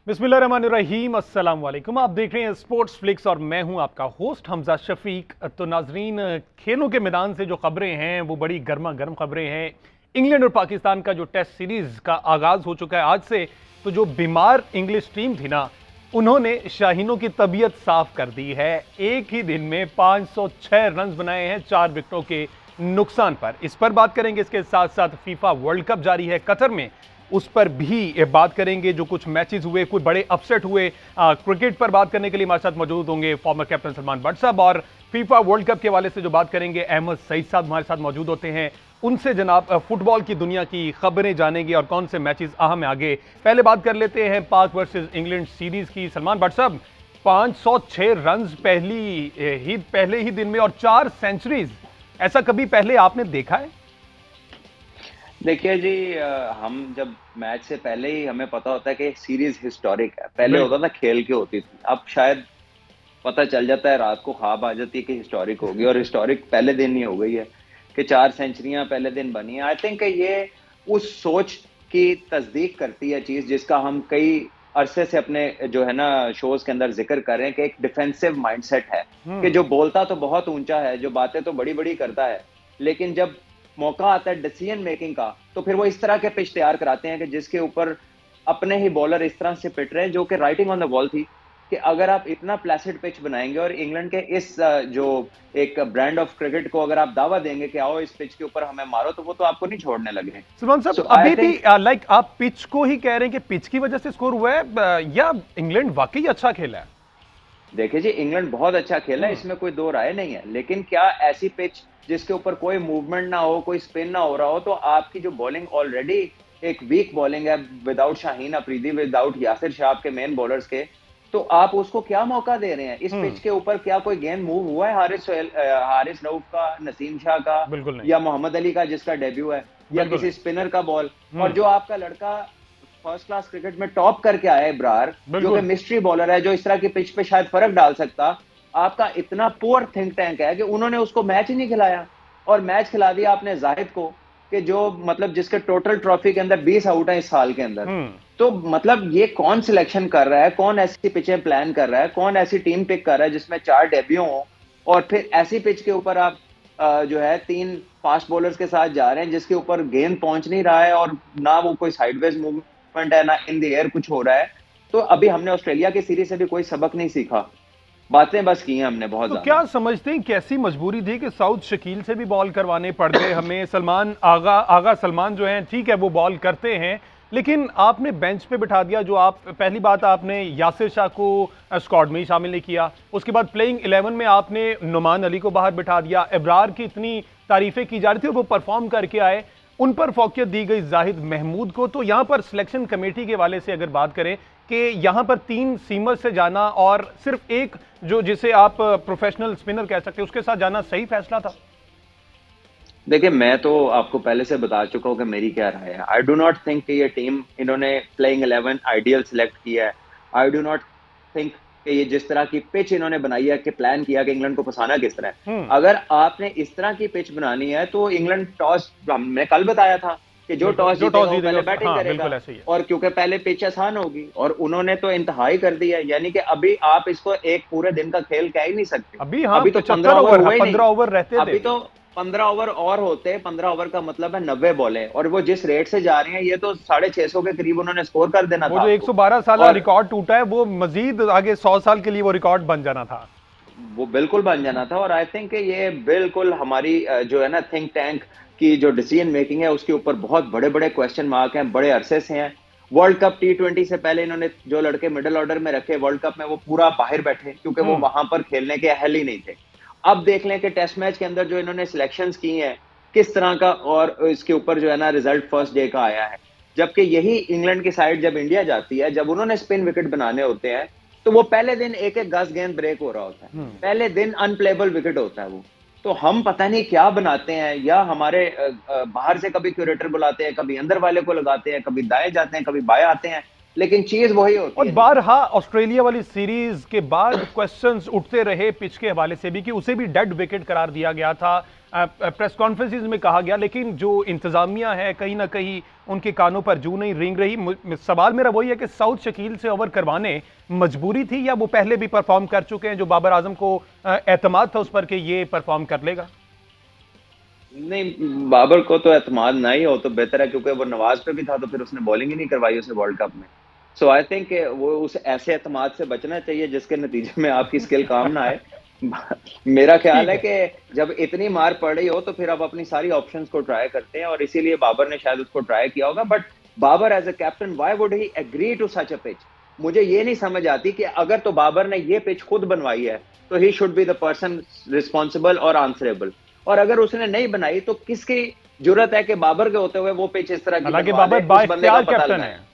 बिस्मिल्लाहिर्रहमानिर्रहीम, अस्सलाम वालेकुम। आप देख रहे हैं स्पोर्ट्स फ्लिक्स और मैं हूं आपका होस्ट हमजा शफीक। तो नाजरीन, खेलों के मैदान से जो खबरें हैं वो बड़ी गर्मा गर्म खबरें हैं। इंग्लैंड और पाकिस्तान का जो टेस्ट सीरीज का आगाज हो चुका है आज से, तो जो बीमार इंग्लिश टीम थी ना, उन्होंने शाहीनों की तबीयत साफ कर दी है। एक ही दिन में 506 रन बनाए हैं 4 विकेटों के नुकसान पर। इस पर बात करेंगे। इसके साथ साथ फीफा वर्ल्ड कप जारी है कतर में, उस पर भी बात करेंगे। जो कुछ मैचेस हुए, कुछ बड़े अपसेट हुए, क्रिकेट पर बात करने के लिए हमारे साथ मौजूद होंगे फॉर्मर कैप्टन सलमान बट साहब, और फीफा वर्ल्ड कप के हवाले से जो बात करेंगे अहमद सईद साहब हमारे साथ मौजूद होते हैं। उनसे जनाब फुटबॉल की दुनिया की खबरें जानेंगे और कौन से मैचेस अहम है आगे। पहले बात कर लेते हैं पाक वर्सेस इंग्लैंड सीरीज की। सलमान बट साहब, 506 रन पहले ही दिन में और 4 सेंचुरीज, ऐसा कभी पहले आपने देखा है? देखिए जी, हम जब मैच से पहले ही हमें पता होता है कि सीरीज हिस्टोरिक है। पहले होता था खेल के होती थी, अब शायद पता चल जाता है, रात को ख्वाब आ जाती है कि हिस्टोरिक होगी, और हिस्टोरिक पहले दिन ही हो गई है कि 4 सेंचुरियां पहले दिन बनी है। आई थिंक ये उस सोच की तस्दीक करती है चीज जिसका हम कई अरसे से अपने जो है ना शोज के अंदर जिक्र कर रहे हैं कि एक डिफेंसिव माइंडसेट है कि जो बोलता तो बहुत ऊंचा है, जो बातें तो बड़ी बड़ी करता है, लेकिन जब मौका आता है डिसीजन मेकिंग का तो फिर वो इस तरह के पिच तैयार कराते हैं कि जिसके ऊपर अपने ही बॉलर इस तरह से पिट रहे हैं, जो कि राइटिंग ऑन द वॉल थी कि अगर आप इतना प्लेसिड पिच बनाएंगे और इंग्लैंड के इस जो एक ब्रांड ऑफ क्रिकेट को अगर आप दावा देंगे कि आओ इस पिच के ऊपर हमें मारो, तो वो तो आपको नहीं छोड़ने लगे। सलमान साहब, अभी भी लाइक आप पिच को ही कह रहे हैं कि पिच की वजह से स्कोर हुआ है, या इंग्लैंड वाकई अच्छा खेला है? देखिए जी, इंग्लैंड बहुत अच्छा खेला है, इसमें कोई दो राय नहीं है, लेकिन क्या ऐसी पिच जिसके ऊपर कोई मूवमेंट ना हो, कोई स्पिन ना हो रहा हो, तो आपकी जो बॉलिंग ऑलरेडी एक वीक बॉलिंग है, विदाउट शाहीन अफरीदी, विदाउट यासिर शाह के मेन बॉलर्स के, तो आप उसको क्या मौका दे रहे हैं? इस पिच के ऊपर क्या कोई गेंद मूव हुआ है हारिस रऊफ का, नसीम शाह का, या मोहम्मद अली का जिसका डेब्यू है, या किसी स्पिनर का बॉल? और जो आपका लड़का फर्स्ट क्लास क्रिकेट में टॉप करके आया है, इब्रार, जो कि मिस्ट्री बॉलर है, जो इस तरह की पिच पे शायद फर्क डाल सकता, आपका इतना पुअर थिंक टैंक है कि उन्होंने उसको मैच ही नहीं खिलाया, और मैच खिला दिया आपने जाहिद को, कि जो मतलब जिसके टोटल ट्रॉफी के अंदर 20 आउट है इस साल के अंदर। तो मतलब ये कौन सिलेक्शन कर रहा है, कौन ऐसी पिचें प्लान कर रहा है, कौन ऐसी टीम पिक कर रहा है जिसमें 4 डेब्यू हो, और फिर ऐसी पिच के ऊपर आप जो है 3 फास्ट बॉलर्स के साथ जा रहे हैं जिसके ऊपर गेंद पहुंच नहीं रहा है, और ना वो कोई साइडवेज मूवमेंट है, ना इन द एयर कुछ हो रहा है। तो अभी हमने ऑस्ट्रेलिया की सीरीज से भी कोई सबक नहीं सीखा, बातें बस की हैं हमने बहुत तो ज्यादा। क्या समझते हैं कैसी मजबूरी थी कि साउथ शकील से भी बॉल करवाने पड़ गए हमें? सलमान आगा सलमान जो हैं, ठीक है वो बॉल करते हैं, लेकिन आपने बेंच पे बिठा दिया। जो आप पहली बात, आपने यासिर शाह को स्क्वाड में ही शामिल नहीं किया। उसके बाद प्लेइंग 11 में आपने नुमान अली को बाहर बिठा दिया। इब्रार की इतनी तारीफें की जा रही थी और वो परफॉर्म करके आए, उन पर फोकियत दी गई जाहिद महमूद को। तो यहां पर सिलेक्शन कमेटी के वाले से अगर बात करें कि यहां पर 3 सीमर से जाना और सिर्फ एक जो जिसे आप प्रोफेशनल स्पिनर कह सकते हैं उसके साथ जाना सही फैसला था? देखिए, मैं तो आपको पहले से बता चुका हूं कि मेरी क्या राय है। आई डू नॉट थिंक कि ये टीम इन्होंने प्लेइंग 11 आइडियल सिलेक्ट किया है। आई डू नॉट थिंक कि ये जिस तरह की पिच इन्होंने बनाई है, कि प्लान किया कि इंग्लैंड को फंसाना किस तरह है। अगर आपने इस तरह की पिच बनानी है तो इंग्लैंड टॉस, मैं कल बताया था कि जो टॉस जीतेगा वो पहले बैटिंग करेगा, और क्योंकि पहले पिच आसान होगी, और उन्होंने तो इंतहाई कर दी है। यानी कि अभी आप इसको एक पूरे दिन का खेल कह ही नहीं सकते। अभी तो 15 ओवर रहते थे। अभी तो 15 ओवर और होते। 15 ओवर का मतलब है 90 बॉलें, और वो जिस रेट से जा रही हैं, ये तो 650 के करीब उन्होंने स्कोर कर देना था। वो जो 112 साल रिकॉर्ड टूटा है, वो मजीद आगे 100 साल के लिए वो रिकॉर्ड बन जाना था। वो बिल्कुल बन जाना था। और आई थिंक ये बिल्कुल हमारी जो है ना थिंक टैंक की जो डिसीजन मेकिंग है उसके ऊपर बहुत बड़े बड़े क्वेश्चन मार्क हैं, बड़े अरसे से हैं। वर्ल्ड कप T20 से पहले इन्होंने जो लड़के मिडिल ऑर्डर में रखे, वर्ल्ड कप में वो पूरा बाहर बैठे क्योंकि वो वहां पर खेलने के अहल ही नहीं थे। अब देख लें कि टेस्ट मैच के अंदर जो इन्होंने सिलेक्शंस की हैं किस तरह का, और इसके ऊपर जो है ना रिजल्ट फर्स्ट डे का आया है। जबकि यही इंग्लैंड की साइड जब इंडिया जाती है, जब उन्होंने स्पिन विकेट बनाने होते हैं, तो वो पहले दिन एक एक गज गेंद ब्रेक हो रहा होता है, पहले दिन अनप्लेबल विकेट होता है वो। तो हम पता नहीं क्या बनाते हैं, या हमारे बाहर से कभी क्यूरेटर बुलाते हैं, कभी अंदर वाले को लगाते हैं, कभी दाएं जाते हैं, कभी बाएं आते हैं। लेकिन चीज वही होती और है। बारहा ऑस्ट्रेलिया वाली सीरीज के बाद क्वेश्चंस उठते रहे पिच के हवाले से भी कि उसे भी डेड विकेट करार दिया गया था, प्रेस कॉन्फ्रेंसेस में कहा गया, लेकिन जो इंतजामिया है कहीं ना कहीं उनके कानों पर जू नहीं रेंग रही। सवाल मेरा वही है कि साउथ शकील से ओवर करवाने मजबूरी थी या वो पहले भी परफॉर्म कर चुके हैं, जो बाबर आजम को एतमाद था उस पर कि ये परफॉर्म कर लेगा? नहीं, बाबर को तो एतमाद ना ही हो तो बेहतर है, क्योंकि वो नवाज पे भी था तो फिर उसने बॉलिंग ही नहीं करवाई उसे वर्ल्ड कप में। सो आई थिंक वो उस ऐसे एतमाद से बचना चाहिए जिसके नतीजे में आपकी स्किल काम ना आए। मेरा ख्याल है कि जब इतनी मार पड़ रही हो तो फिर आप अपनी सारी ऑप्शंस को ट्राई करते हैं, और इसीलिए बाबर ने शायद उसको ट्राई किया होगा। But Babar as a captain, why would he agree to such a pitch? मुझे ये नहीं समझ आती कि अगर तो बाबर ने ये पिच खुद बनवाई है तो he should be the person responsible और आंसरेबल, और अगर उसने नहीं बनाई तो किसकी जरूरत है कि बाबर के होते हुए वो पिच इस तरह की हालांकि बनवा बाबर दे? उस बंदे का बाइख्तियार पता कैप्टन लगाए। है।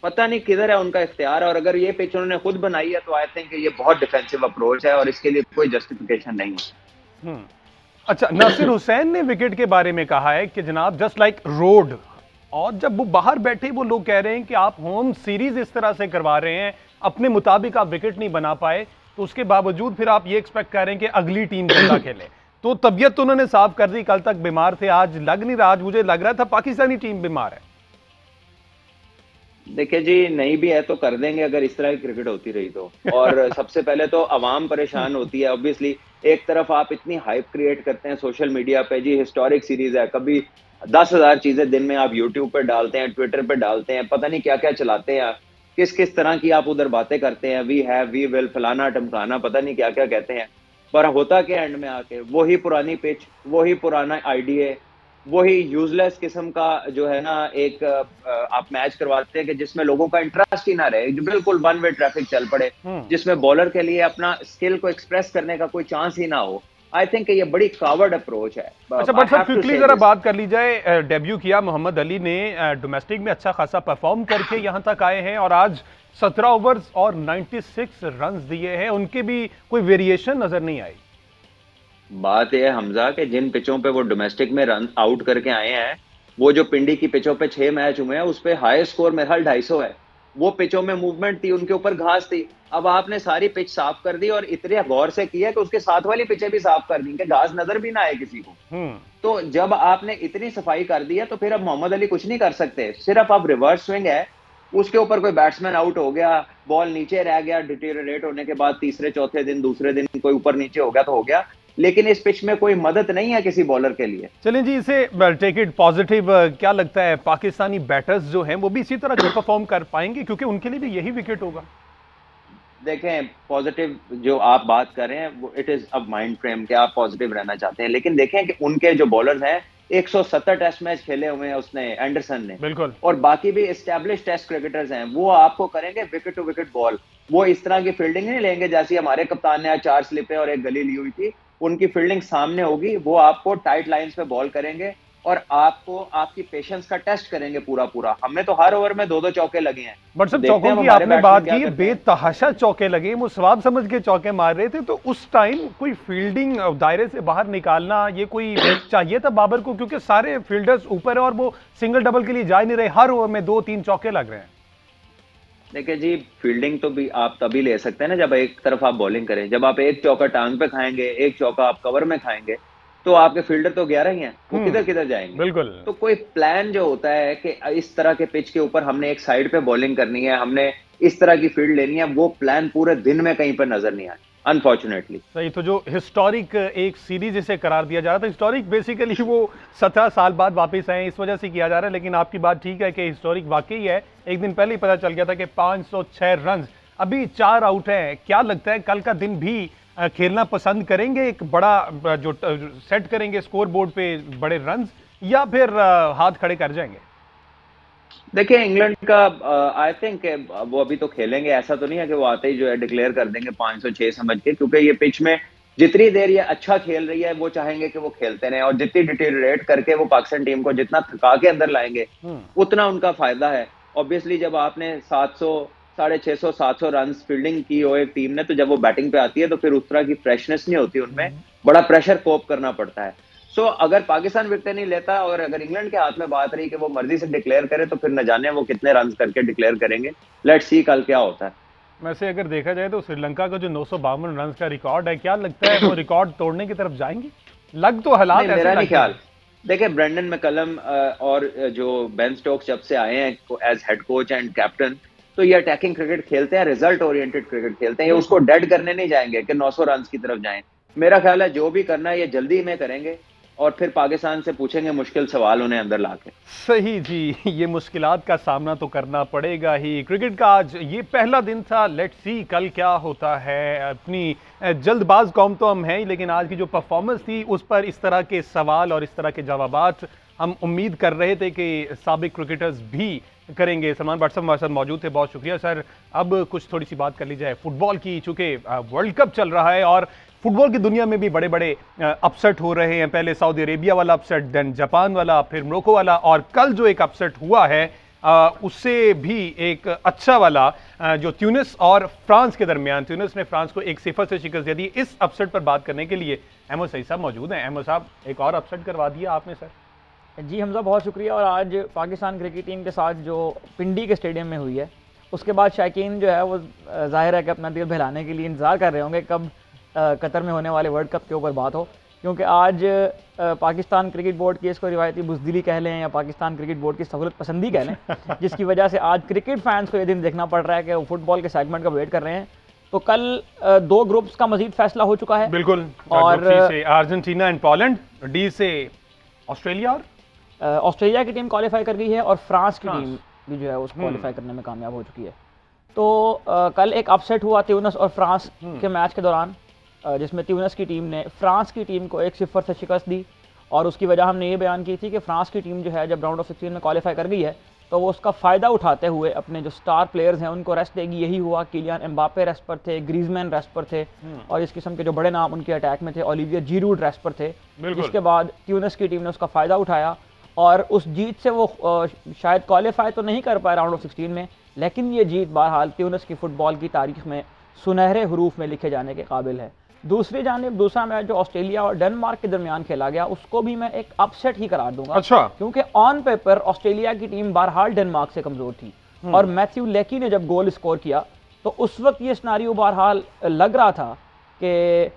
पता नहीं किधर है उनका इख्तियार, और अगर ये पिच उन्होंने खुद बनाई है तो आई थिंक ये बहुत डिफेंसिव अप्रोच है और इसके लिए कोई जस्टिफिकेशन नहीं है। अच्छा, नासिर हुसैन ने विकेट के बारे में कहा है कि जनाब जस्ट लाइक रोड, और जब वो बाहर बैठे वो लोग कह रहे हैं कि आप होम सीरीज इस तरह से करवा रहे हैं, अपने मुताबिक आप विकेट नहीं बना पाए, तो उसके बावजूद फिर आप ये एक्सपेक्ट कर रहे हैं कि अगली टीम ज्यादा खेले। तो तबीयत तो उन्होंने साफ कर दी, कल तक बीमार थे, आज लग नहीं रहा, आज मुझे लग रहा था पाकिस्तानी टीम बीमार है। देखिए जी, नहीं भी है तो कर देंगे अगर इस तरह की क्रिकेट होती रही तो। और सबसे पहले तो अवाम परेशान होती है ऑब्वियसली। एक तरफ आप इतनी हाइप क्रिएट करते हैं सोशल मीडिया पे, जी हिस्टोरिक सीरीज है, कभी 10,000 चीजें दिन में आप यूट्यूब पे डालते हैं, ट्विटर पे डालते हैं, पता नहीं क्या क्या चलाते हैं, किस किस तरह की आप उधर बातें करते हैं, वी हैव, वी विल, फलाना टमकाना, पता नहीं क्या क्या कहते हैं। पर होता क्या एंड में आके वही पुरानी पिच, वही पुराना आईडीए, वही यूजलेस किस्म का जो है ना एक आप मैच करवाते हैं कि जिसमें लोगों का इंटरेस्ट ही ना रहे, जो बिल्कुल वन वे ट्रैफिक चल पड़े, जिसमें बॉलर के लिए अपना स्किल को एक्सप्रेस करने का कोई चांस ही ना हो। आई थिंक ये बड़ी कावर्ड अप्रोच है। अच्छा, बट सर क्विकली जरा बात कर ली जाए, डेब्यू किया मोहम्मद अली ने डोमेस्टिक में, अच्छा खासा परफॉर्म करके यहां तक आए हैं और आज 17 ओवर्स और 96 रन दिए हैं, उनके भी कोई वेरिएशन नजर नहीं आई। बात यह है हमजा कि जिन पिचों पे वो डोमेस्टिक में रन आउट करके आए हैं, वो जो पिंडी की पिचों पे 6 मैच हुए हैं उस पे हाई स्कोर मेरे ख्याल 250 है। वो पिचों में मूवमेंट थी, उनके ऊपर घास थी। अब आपने सारी पिच साफ कर दी और इतने गौर से किया कि उसके साथ वाली पिचें भी साफ कर दी कि घास नजर भी ना आए किसी को। तो जब आपने इतनी सफाई कर दी है तो फिर अब मोहम्मद अली कुछ नहीं कर सकते। सिर्फ अब रिवर्स स्विंग है, उसके ऊपर कोई बैट्समैन आउट हो गया, बॉल नीचे रह गया, डिटेरियोरेट होने के बाद तीसरे चौथे दिन, दूसरे दिन कोई ऊपर नीचे हो गया तो हो गया, लेकिन इस पिच में कोई मदद नहीं है किसी बॉलर के लिए। चलें जी, इसे टेक इट पॉजिटिव। क्या लगता है पाकिस्तानी बैटर्स जो हैं वो भी इसी तरह के परफॉर्म कर पाएंगे, क्योंकि उनके लिए भी यही विकेट होगा? देखें, पॉजिटिव जो आप बात कर रहे हैं वो इट इज अब माइंड फ्रेम के आप पॉजिटिव रहना चाहते हैं, लेकिन देखें कि उनके जो बॉलर्स हैं 170 टेस्ट मैच खेले हुए हैं उसने, एंडरसन ने, बिल्कुल, और बाकी भी एस्टैब्लिश टेस्ट क्रिकेटर्स हैं, वो आपको करेंगे विकेट टू विकेट बॉल। वो इस तरह की फील्डिंग नहीं लेंगे जैसे हमारे कप्तान ने आज 4 स्लिपें और एक गली ली हुई थी। उनकी फील्डिंग सामने होगी, वो आपको टाइट लाइंस पे बॉल करेंगे और आपको आपकी पेशेंस का टेस्ट करेंगे पूरा पूरा। हमने तो हर ओवर में 2-2 चौके लगे हैं। बट सब चौकों की आपने बात की, बेतहाशा चौके लगे, वो स्वाब समझ के चौके मार रहे थे, तो उस टाइम कोई फील्डिंग दायरे से बाहर निकालना ये कोई चाहिए था बाबर को? क्योंकि सारे फील्डर्स ऊपर है और वो सिंगल डबल के लिए जा नहीं रहे, हर ओवर में 2-3 चौके लग रहे हैं। देखिए जी, फील्डिंग तो भी आप तभी ले सकते हैं ना जब एक तरफ आप बॉलिंग करें। जब आप एक चौका टांग पे खाएंगे, एक चौका आप कवर में खाएंगे, तो आपके फील्डर तो 11 ही हैं, वो किधर किधर जाएंगे? बिल्कुल। तो कोई प्लान जो होता है कि इस तरह के पिच के ऊपर हमने एक साइड पे बॉलिंग करनी है, हमने इस तरह की फील्ड लेनी है, वो प्लान पूरे दिन में कहीं पर नजर नहीं आया अनफॉर्चुनेटली। सही, तो जो हिस्टोरिक एक सीरीज इसे करार दिया जा रहा था, हिस्टोरिक बेसिकली वो 17 साल बाद वापस आए इस वजह से किया जा रहा है, लेकिन आपकी बात ठीक है कि हिस्टोरिक वाकई है। एक दिन पहले ही पता चल गया था कि 506 रन, अभी 4 आउट हैं। क्या लगता है कल का दिन भी खेलना पसंद करेंगे, एक बड़ा जो सेट करेंगे स्कोर बोर्ड पे बड़े रन, या फिर हाथ खड़े कर जाएंगे? देखिए, इंग्लैंड का आई थिंक वो अभी तो खेलेंगे, ऐसा तो नहीं है कि वो आते ही जो है डिक्लेयर कर देंगे 506 समझ के, क्योंकि ये पिच में जितनी देर ये अच्छा खेल रही है वो चाहेंगे कि वो खेलते रहें, और जितनी डिटेरियोरेट करके वो पाकिस्तान टीम को जितना थका के अंदर लाएंगे उतना उनका फायदा है। ऑब्वियसली जब आपने 700, 650, 700 रन फील्डिंग की हो एक टीम ने, तो जब वो बैटिंग पे आती है तो फिर उस तरह की फ्रेशनेस नहीं होती उनमें, बड़ा प्रेशर कोप करना पड़ता है। सो अगर पाकिस्तान विकेट नहीं लेता और अगर इंग्लैंड के हाथ में बात रही कि वो मर्जी से डिक्लेयर करे, तो फिर न जाने वो कितने रन करके डिक्लेयर करेंगे। लेट्स सी कल क्या होता है। वैसे अगर देखा जाए तो श्रीलंका का जो 952 रन का रिकॉर्ड है, क्या लगता है वो रिकॉर्ड तोड़ने की तरफ जाएंगे? लग तो हालात ऐसे मेरा नहीं लगते ख्याल। हैं। देखिए ब्रेंडन मैकलम और जो बेन स्टोक्स जब से आए हैं as head coach and captain, तो ये अटैकिंग क्रिकेट खेलते हैं, रिजल्ट ओरिएंटेड क्रिकेट खेलते हैं। ये उसको डेड करने नहीं जाएंगे कि 900 रन की तरफ जाएं। मेरा ख्याल है जो भी करना है ये जल्दी में करेंगे और फिर पाकिस्तान से पूछेंगे मुश्किल सवाल उन्हें अंदर लाके। सही जी, ये मुश्किलात का सामना तो करना पड़ेगा ही। क्रिकेट का आज ये पहला दिन था, लेट्स सी कल क्या होता है। अपनी जल्दबाज कौम तो हम हैं ही, लेकिन आज की जो परफॉर्मेंस थी उस पर इस तरह के सवाल और इस तरह के जवाबात हम उम्मीद कर रहे थे कि साबिक क्रिकेटर्स भी करेंगे। सलमान भट्ट साहब हमारे साथ मौजूद थे, बहुत शुक्रिया सर। अब कुछ थोड़ी सी बात कर ली जाए फुटबॉल की, चूंकि वर्ल्ड कप चल रहा है और फुटबॉल की दुनिया में भी बड़े बड़े अपसेट हो रहे हैं। पहले सऊदी अरेबिया वाला अपसेट, देन जापान वाला, फिर मोरक्को वाला, और कल जो एक अपसेट हुआ है उससे भी एक अच्छा वाला जो ट्यूनिस और फ्रांस के दरमियान, ट्यूनिस ने फ्रांस को 1-0 से शिकस्त दे दी। इस अपसेट पर बात करने के लिए अहमद सईद साहब मौजूद हैं। अहमद साहब, एक और अपसेट करवा दिया आपने सर। जी हमजा, बहुत शुक्रिया। और आज पाकिस्तान क्रिकेट टीम के साथ जो पिंडी के स्टेडियम में हुई है, उसके बाद शायकीन जो है वो जाहिर है कि अपना दिल बहलाने के लिए इंतज़ार कर रहे होंगे कब कतर में होने वाले वर्ल्ड कप के ऊपर बात हो। क्योंकि आज पाकिस्तान क्रिकेट बोर्ड की इसको रिवायती बुज़दिली कह लें या पाकिस्तान क्रिकेट बोर्ड की सहूलत पसंदी कह लें, जिसकी वजह से आज क्रिकेट फैंस को ये दिन देखना पड़ रहा है कि वो फुटबॉल के सेगमेंट का वेट कर रहे हैं। तो कल 2 ग्रुप्स का मजीद फैसला हो चुका है। बिल्कुल, और ग्रुप सी से अर्जेंटीना एंड पोलैंड, डी से ऑस्ट्रेलिया और ऑस्ट्रेलिया की टीम क्वालिफाई कर गई है और फ्रांस की टीम भी जो है उस क्वालिफाई करने में कामयाब हो चुकी है। तो कल एक अपसेट हुआ ट्यूनिस और फ्रांस के मैच के दौरान, जिसमें ट्यूनिस की टीम ने फ्रांस की टीम को 1-0 से शिकस्त दी। और उसकी वजह हमने ये बयान की थी कि फ्रांस की टीम जो है जब राउंड ऑफ 16 में क्वालिफाई कर गई है तो वो उसका फ़ायदा उठाते हुए अपने जो स्टार प्लेयर्स हैं उनको रेस्ट देगी। यही हुआ, किलियन एम्बापे रेस्ट पर थे, ग्रीजमैन रेस्ट पर थे, और इस किस्म के जो बड़े नाम उनके अटैक में थे, ओलिवियर जीरूड रेस्ट पर थे। जिसके बाद ट्यूनिस की टीम ने उसका फ़ायदा उठाया और उस जीत से वो शायद क्वालिफाई तो नहीं कर पाए राउंड ऑफ 16 में, लेकिन ये जीत बहरहाल ट्यूनिस की फ़ुटबॉल की तारीख में सुनहरे हरूफ में लिखे जाने के काबिल है। दूसरी जानिब दूसरा मैच जो ऑस्ट्रेलिया और डेनमार्क के दरमियान खेला गया, उसको भी मैं एक अपसेट ही करार दूंगा। अच्छा, क्योंकि ऑन पेपर ऑस्ट्रेलिया की टीम बहरहाल डेनमार्क से कमज़ोर थी और मैथ्यू लेकी ने जब गोल स्कोर किया तो उस वक्त ये सिनारियो बहरहाल लग रहा था कि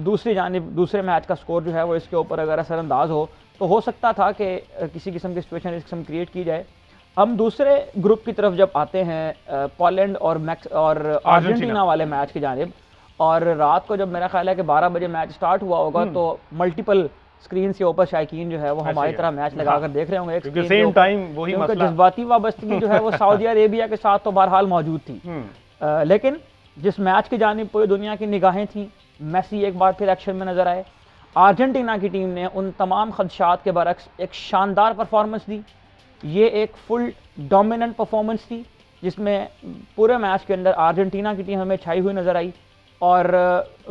दूसरी जानिब दूसरे मैच का स्कोर जो है वो इसके ऊपर अगर असरअंदाज हो तो हो सकता था कि किसी किस्म की सिचुएशन इस किस्म क्रिएट की जाए। हम दूसरे ग्रुप की तरफ जब आते हैं पोलैंड और अर्जेंटीना वाले मैच की जानिब, और रात को जब मेरा ख्याल है कि 12 बजे मैच स्टार्ट हुआ होगा तो मल्टीपल स्क्रीन के ऊपर शायकीन जो है वो हमारी तरह मैच लगाकर देख रहे होंगे एक स्क्रीन सेम टाइम। वही मसला, जज्बाती वाबस्तगी जो है वो सऊदी अरेबिया के साथ तो बहरहाल मौजूद थी। लेकिन जिस मैच की जानिब पूरी दुनिया की निगाहें थी, मेसी एक बार फिर एक्शन में नजर आए। अर्जेंटीना की टीम ने उन तमाम खदशात के बरक्स एक शानदार परफॉर्मेंस दी। ये एक फुल डोमिनेंट परफॉर्मेंस थी जिसमें पूरे मैच के अंदर अर्जेंटीना की टीम हमें छाई हुई नजर आई। और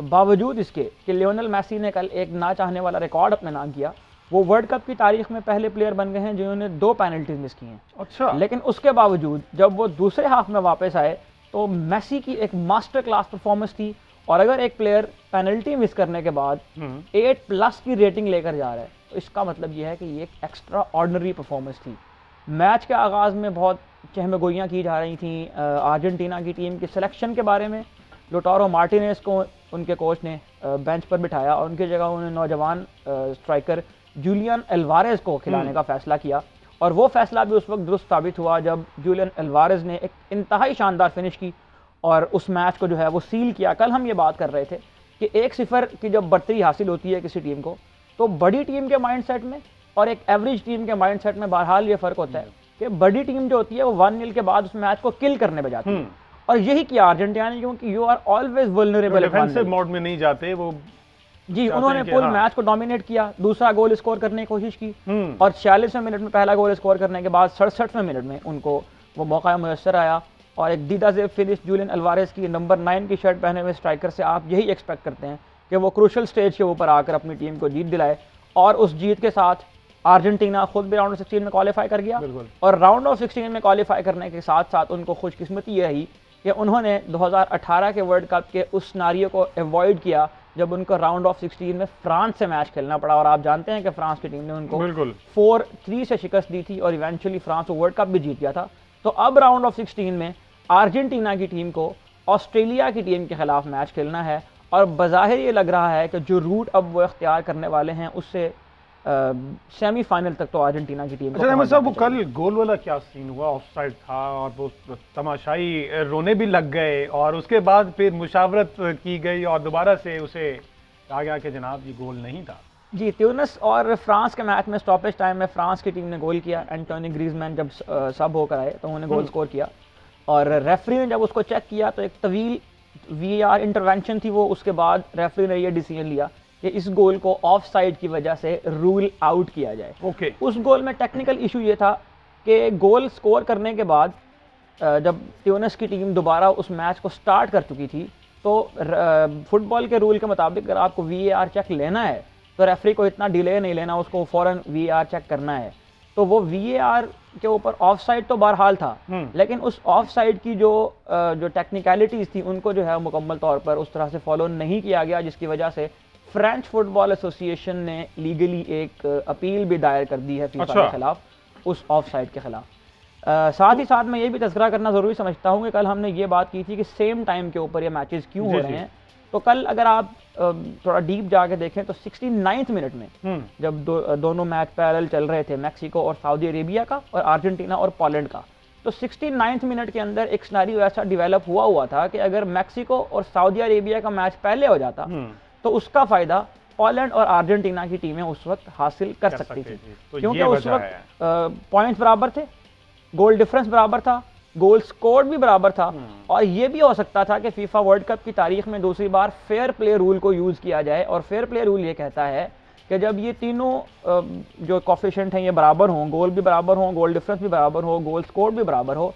बावजूद इसके कि लियोनेल मेसी ने कल एक ना चाहने वाला रिकॉर्ड अपने नाम किया, वो वर्ल्ड कप की तारीख में पहले प्लेयर बन गए हैं जिन्होंने 2 पेनल्टीज मिस की हैं। अच्छा, लेकिन उसके बावजूद जब वो दूसरे हाफ में वापस आए तो मेसी की एक मास्टर क्लास परफॉर्मेंस थी। और अगर एक प्लेयर पेनल्टी मिस करने के बाद 8+ की रेटिंग लेकर जा रहा है तो इसका मतलब यह है कि ये एक एक्स्ट्रा ऑर्डिनरी परफॉर्मेंस थी। मैच के आगाज़ में बहुत चहमगोइयाँ की जा रही थी अर्जेंटीना की टीम के सिलेक्शन के बारे में। लोटारो मार्टिनेज को उनके कोच ने बेंच पर बिठाया और उनकी जगह उन्होंने नौजवान स्ट्राइकर जूलियन एल्वारेज को खिलाने का फैसला किया। और वो फैसला भी उस वक्त दुरुस्त साबित हुआ जब जूलियन एल्वारेज ने एक इंतहाई शानदार फिनिश की और उस मैच को जो है वो सील किया। कल हम ये बात कर रहे थे कि 1-0 की जब बढ़तरी हासिल होती है किसी टीम को तो बड़ी टीम के माइंडसेट में और एक एवरेज टीम के माइंडसेट में बहरहाल ये फ़र्क होता है कि बड़ी टीम जो होती है वो 1-0 के बाद उस मैच को किल करने में जाती है। और यही किया अर्जेंटीना ने, क्योंकि you are always vulnerable, defensive mode में नहीं जाते वो जी। उन्होंने फुल मैच को डोमिनेट किया, दूसरा गोल स्कोर करने की कोशिश की और 46वें मिनट में पहला गोल स्कोर करने के बाद 67वें मिनट में उनको वो मौका मुयस्सर आया। और एक दीदा से फिनिश जूलियन एल्वारेज की नंबर 9 की शर्ट पहने हुए स्ट्राइकर से आप यही एक्सपेक्ट करते हैं कि वो क्रूशल स्टेज के ऊपर आकर अपनी टीम को जीत दिलाए। और उस जीत के साथ अर्जेंटीना खुद भी राउंड ऑफ 16 में क्वालिफाई कर गया। और राउंड ऑफ 16 में क्वालिफाई करने के साथ साथ उनको खुशकिस्मती ये रही कि उन्होंने 2018 के वर्ल्ड कप के उस सिनारियो को अवॉइड किया जब उनको राउंड ऑफ 16 में फ्रांस से मैच खेलना पड़ा, और आप जानते हैं कि फ्रांस की टीम ने उनको 4-3 से शिकस्त दी थी और इवेंचुअली फ्रांस वर्ल्ड कप भी जीत गया था। तो अब राउंड ऑफ 16 में अर्जेंटीना की टीम को ऑस्ट्रेलिया की टीम के खिलाफ मैच खेलना है, और बज़ाहिर ये लग रहा है कि जो रूट अब वो इख्तियार करने वाले हैं उससे सेमीफाइनल तक तो अर्जेंटीना की टीम। अच्छा अहमद साहब, वो कल गोल वाला क्या सीन हुआ, ऑफसाइड था और वो तमाशाई रोने भी लग गए, और उसके बाद फिर मुशावरत की गई और दोबारा से उसे कहा गया कि जनाब ये गोल नहीं था। जी, ट्यूनिस और फ्रांस के मैच में स्टॉपेज टाइम में फ्रांस की टीम ने गोल किया। एंटोनी ग्रीजमैन जब सब होकर आए तो उन्होंने गोल स्कोर किया, और रेफरी ने जब उसको चेक किया तो एक तवील VAR इंटरवेंशन थी वो, उसके बाद रेफरी ने ये डिसीजन लिया कि इस गोल को ऑफ साइड की वजह से रूल आउट किया जाए। ओके। उस गोल में टेक्निकल इशू ये था कि गोल स्कोर करने के बाद जब ट्यूनिस की टीम दोबारा उस मैच को स्टार्ट कर चुकी थी, तो फुटबॉल के रूल के मुताबिक अगर आपको VAR चेक लेना है तो रेफरी को इतना डिले नहीं लेना, उसको फ़ौरन VAR चेक करना है। तो वो VAR के ऊपर ऑफ साइड तो बहरहाल था, लेकिन उस ऑफ साइड की जो टेक्निकलिटीज़ थी उनको जो है मुकम्मल तौर पर उस तरह से फॉलो नहीं किया गया, जिसकी वजह से फ्रेंच फुटबॉल एसोसिएशन ने लीगली एक अपील भी दायर कर दी है फीफा के खिलाफ, उस ऑफ साइड के खिलाफ। साथ ही साथ मैं ये भी तज़किरा करना ज़रूरी समझता हूँ कि कल हमने ये बात की थी कि सेम टाइम के ऊपर ये मैचेस क्यों हो रहे हैं। तो कल अगर आप थोड़ा डीप जाके देखें तो 69th मिनट में जब दोनों मैच पैरेलल चल रहे थे, मैक्सिको और सऊदी अरेबिया का और अर्जेंटीना और पोलैंड का, तो 69th मिनट के अंदर एक सिनेरियो ऐसा डेवलप हुआ था कि अगर मैक्सिको और सऊदी अरेबिया का मैच पहले हो जाता तो उसका फ़ायदा पोलैंड और अर्जेंटीना की टीमें उस वक्त हासिल कर सकती थी, क्योंकि उस वक्त पॉइंट्स बराबर थे, गोल डिफरेंस बराबर था, गोल स्कोर भी बराबर था, और ये भी हो सकता था कि फीफा वर्ल्ड कप की तारीख में दूसरी बार फेयर प्ले रूल को यूज़ किया जाए। और फेयर प्ले रूल ये कहता है कि जब ये तीनों जो कोफिशिएंट हैं ये बराबर हों, गोल भी बराबर हों, गोल डिफरेंस भी बराबर हो, गोल स्कोर भी बराबर हो,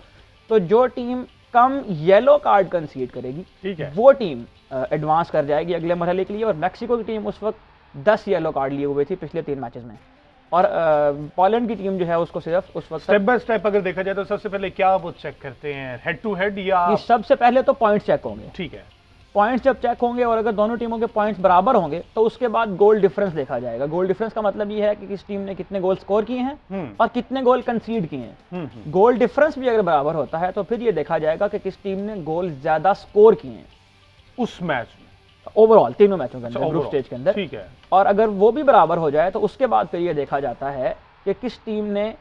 तो जो टीम कम येलो कार्ड कंसीड करेगी वो टीम एडवांस कर जाएगी अगले मरहले के लिए। और मैक्सिको की टीम उस वक्त 10 येलो कार्ड लिए हुए थी पिछले 3 मैचेस में, और पोलैंड की टीम जो है उसको सिर्फ उस वक्त स्टेप बाय स्टेप अगर देखा जाए तो सबसे पहले क्या वो चेक करते हैं, हेड टू हेड या सबसे पहले तो पॉइंट चेक होंगे। ठीक है, पॉइंट्स जब चेक होंगे और अगर दोनों टीमों के पॉइंट्स बराबर होंगे तो उसके बाद गोल डिफरेंस देखा जाएगा। गोल डिफरेंस का मतलब ये है कि किस टीम ने कितने गोल स्कोर किए हैं और कितने गोल कंसीड किए हैं। गोल डिफरेंस भी अगर बराबर होता है तो फिर ये देखा जाएगा कि किस टीम ने गोल ज्यादा स्कोर किए हैं उस मैच में, ओवरऑल तीनों मैचों के अंदर, ग्रुप स्टेज के अंदर। ठीक है। और अगर वो भी बराबर हो जाए तो उसके बाद फिर ये देखा जाता है कि किस टीम ने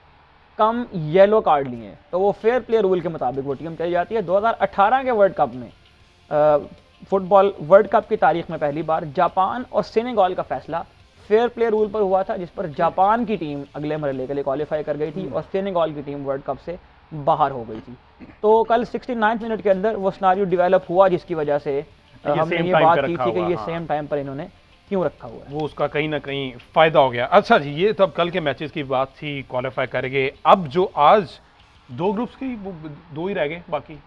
कम येलो कार्ड लिए हैं, तो वो फेयर प्ले रूल के मुताबिक वो टीम चली जाती है। 2018 के वर्ल्ड कप में फुटबॉल वर्ल्ड कप की तारीख में पहली बार जापान और सेनेगल का फैसला फेयर प्ले रूल पर हुआ था, जिस पर जापान की टीम अगले मरहले के लिए क्वालिफाई कर गई थी और सेनेगल की टीम वर्ल्ड कप से बाहर हो गई थी। तो कल 69 मिनट के अंदर वो सिनेरियो डेवलप हुआ, जिसकी वजह से हमने ये बात की थी कि ये सेम टाइम पर इन्होंने क्यों रखा हुआ है, वो उसका कहीं ना कहीं फायदा हो गया। अच्छा जी, ये तो अब कल के मैचेस की बात थी, क्वालिफाई करेंगे। अब जो आज 2 ग्रुप्स की, वो 2 ही रह गए बाकी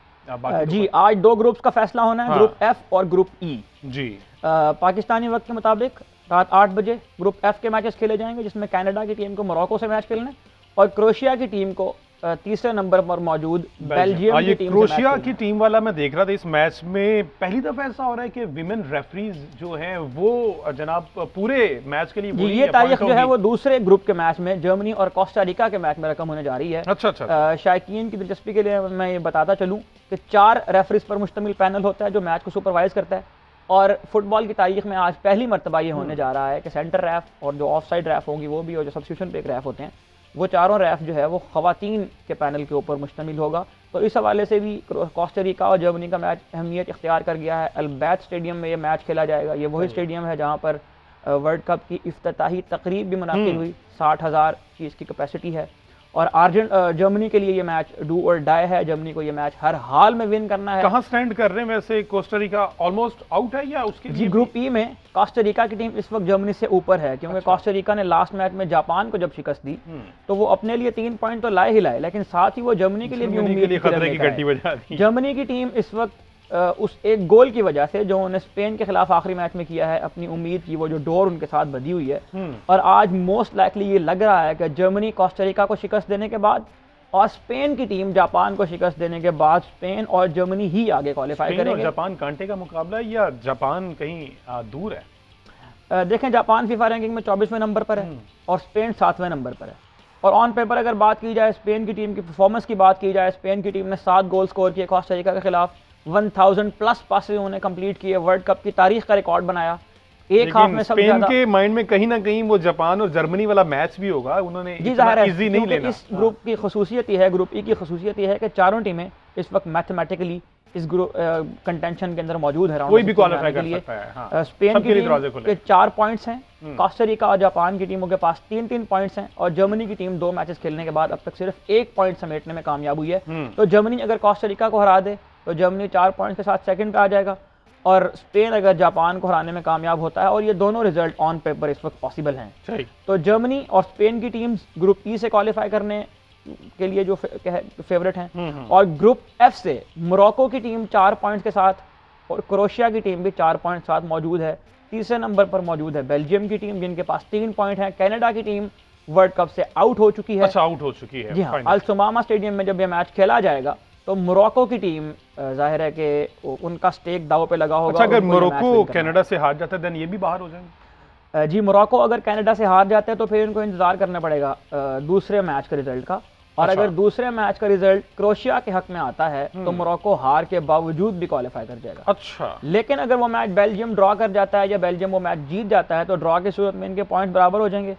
जी, आज 2 ग्रुप्स का फैसला होना है, ग्रुप एफ और ग्रुप ई जी। पाकिस्तानी वक्त के मुताबिक रात 8 बजे ग्रुप एफ के मैचेस खेले जाएंगे, जिसमें कनाडा की टीम को मोरक्को से मैच खेलना है और क्रोएशिया की टीम को तीसरे नंबर पर मौजूद बेल्जियम की टीम। क्रोएशिया की टीम वाला मैं देख रहा था इस मैच में, पहली दफा ऐसा हो रहा है कि विमेन रेफरीज जो हैं वो जनाब पूरे मैच के लिए ये तारीख जो है वो दूसरे ग्रुप के मैच में जर्मनी और कोस्टा रिका के मैच में रकम होने जा रही है। अच्छा। शायकीन की दिलचस्पी के लिए मैं ये बताता चलूँ कि 4 रेफरीज पर मुश्तमिल पैनल होता है जो मैच को सुपरवाइज करता है, और फुटबॉल की तारीख में आज पहली मरतबा ये होने जा रहा है कि सेंटर रैफ और जो ऑफ साइड रैफ होंगी वो भी, और जो सब्स्टिट्यूशन पे एक रैफ होते हैं, वो चारों रैफ जो है वो ख़वातीन के पैनल के ऊपर मुश्तमिल होगा। तो इस हवाले से भी कोस्टा रिका और जर्मनी का मैच अहमियत इख्तियार कर गया है। अल-बैत स्टेडियम में ये मैच खेला जाएगा। ये वही स्टेडियम है जहाँ पर वर्ल्ड कप की इफ्तिताही तकरीब भी मुनाकिद हुई, 60,000 की इसकी कैपेसिटी है। और जर्मनी के लिए ये मैच डू और डाई है, जर्मनी को ये मैच हर हाल में विन करना है। कहाँ स्टैंड कर रहे हैं वैसे कोस्टा रिका? ऑलमोस्ट आउट है या उसके जी, ग्रुप ई में कोस्टा रिका की टीम इस वक्त जर्मनी से ऊपर है, क्योंकि कोस्टा रिका ने लास्ट मैच में जापान को जब शिकस्त दी तो वो अपने लिए 3 पॉइंट तो लाए ही लाए, लेकिन साथ ही वो जर्मनी के लिए भी उम्मीद खतरे की घंटी बजा दी। जर्मनी की टीम इस वक्त उस एक गोल की वजह से जो उन्होंने स्पेन के खिलाफ आखिरी मैच में किया है, अपनी उम्मीद की वो जो डोर उनके साथ बधी हुई है। और आज मोस्ट लाइकली ये लग रहा है कि जर्मनी कोस्टा रिका को शिकस्त देने के बाद और स्पेन की टीम जापान को शिकस्त देने के बाद स्पेन और जर्मनी ही आगे क्वालिफाई करेंगे। जापान कांटे का मुकाबला है या जापान कहीं दूर है? देखें, जापान फीफा रैंकिंग में 24वें नंबर पर है और स्पेन 7वें नंबर पर है। और ऑन पेपर अगर बात की जाए स्पेन की टीम की परफॉर्मेंस की बात की जाए, स्पेन की टीम ने 7 गोल स्कोर किए कोस्टा रिका के खिलाफ, 1000 प्लस पासेस उन्होंने कंप्लीट किए, वर्ल्ड कप की तारीख का रिकॉर्ड बनाया। एक हाफ में सब स्पेन के माइंड में कहीं ना कहीं वो जापान और जर्मनी वाला मैच भी होगा, उन्होंने जी जाहिर है इजी नहीं लेना। इस ग्रुप की खसूसियत ये है, ग्रुप ई की खसूसियत ये है कि चारों टीमें इस वक्त मैथमेटिकली इस ग्रुप कंटेंशन के अंदर मौजूद है। कोई भी क्वालिफाई कर सकता है। हाँ। स्पेन की टीम के 4 पॉइंट्स हैं, कोस्टा रिका और जापान की टीमों के पास 3-3 पॉइंट्स हैं और जर्मनी की टीम 2 मैचेस खेलने के बाद अब तक सिर्फ 1 पॉइंट समेटने में कामयाब हुई है। तो जर्मनी अगर कोस्टा रिका को हरा दे तो जर्मनी 4 पॉइंट्स के साथ सेकंड पे आ जाएगा और स्पेन अगर जापान को हराने में कामयाब होता है, और ये दोनों रिजल्ट ऑन पेपर इस वक्त पॉसिबल हैं। तो जर्मनी और स्पेन की टीम्स ग्रुप ई से क्वालिफाई करने के लिए जो फेवरेट हैं, और ग्रुप एफ से मोरक्को की टीम 4 पॉइंट्स के साथ और क्रोएशिया की टीम भी 4 पॉइंट साथ मौजूद है। तीसरे नंबर पर मौजूद है बेल्जियम की टीम जिनके पास 3 पॉइंट है। कनाडा की टीम वर्ल्ड कप से आउट हो चुकी है। अच्छा, आउट हो चुकी है। जी हाँ, अल सुमामा स्टेडियम में जब ये मैच खेला जाएगा तो मोरक्को की टीम जाहिर है कि उनका स्टेक दाव पे लगा होगा। अच्छा, अगर मोरक्को कनाडा से हार जाता है देन ये भी बाहर हो जाएंगे? जी, मोरक्को अगर कनाडा से हार जाते हैं तो फिर इनको इंतजार करना पड़ेगा दूसरे मैच के रिजल्ट का। और अगर दूसरे मैच का रिजल्ट क्रोएशिया के हक में आता है तो मोरक्को हार के बावजूद भी क्वालिफाई कर जाएगा। अच्छा, लेकिन अगर वो मैच बेल्जियम ड्रॉ कर जाता है या बेल्जियम वो मैच जीत जाता है तो ड्रॉ की सूरत में इनके पॉइंट बराबर हो जाएंगे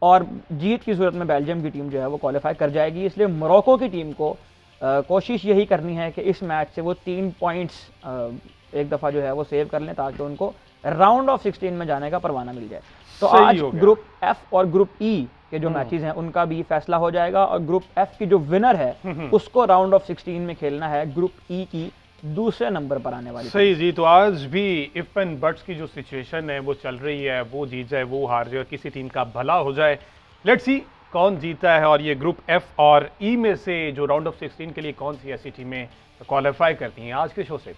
और जीत की सूरत में बेल्जियम की टीम जो है वो क्वालिफाई कर जाएगी। इसलिए मोरक्को की टीम को कोशिश यही करनी है कि इस मैच से वो 3 पॉइंट्स एक दफ़ा जो है वो सेव कर लें ताकि उनको राउंड ऑफ 16 में जाने का परवाना मिल जाए। तो आज ग्रुप एफ और ग्रुप ई के जो मैचेस हैं उनका भी फैसला हो जाएगा और ग्रुप एफ की जो विनर है उसको राउंड ऑफ 16 में खेलना है ग्रुप ई की दूसरे नंबर पर आने वाली। सही जी, तो आज भी इफ एंड बट्स की जो सिचुएशन है वो चल रही है, वो जीत जाए वो हार जाए, किसी टीम का भला हो जाए। लेट्स सी कौन जीता है और ये ग्रुप एफ और ई में से जो राउंड ऑफ 16 के लिए कौन सी ऐसी टीमें क्वालिफाई करती हैं। आज के शो से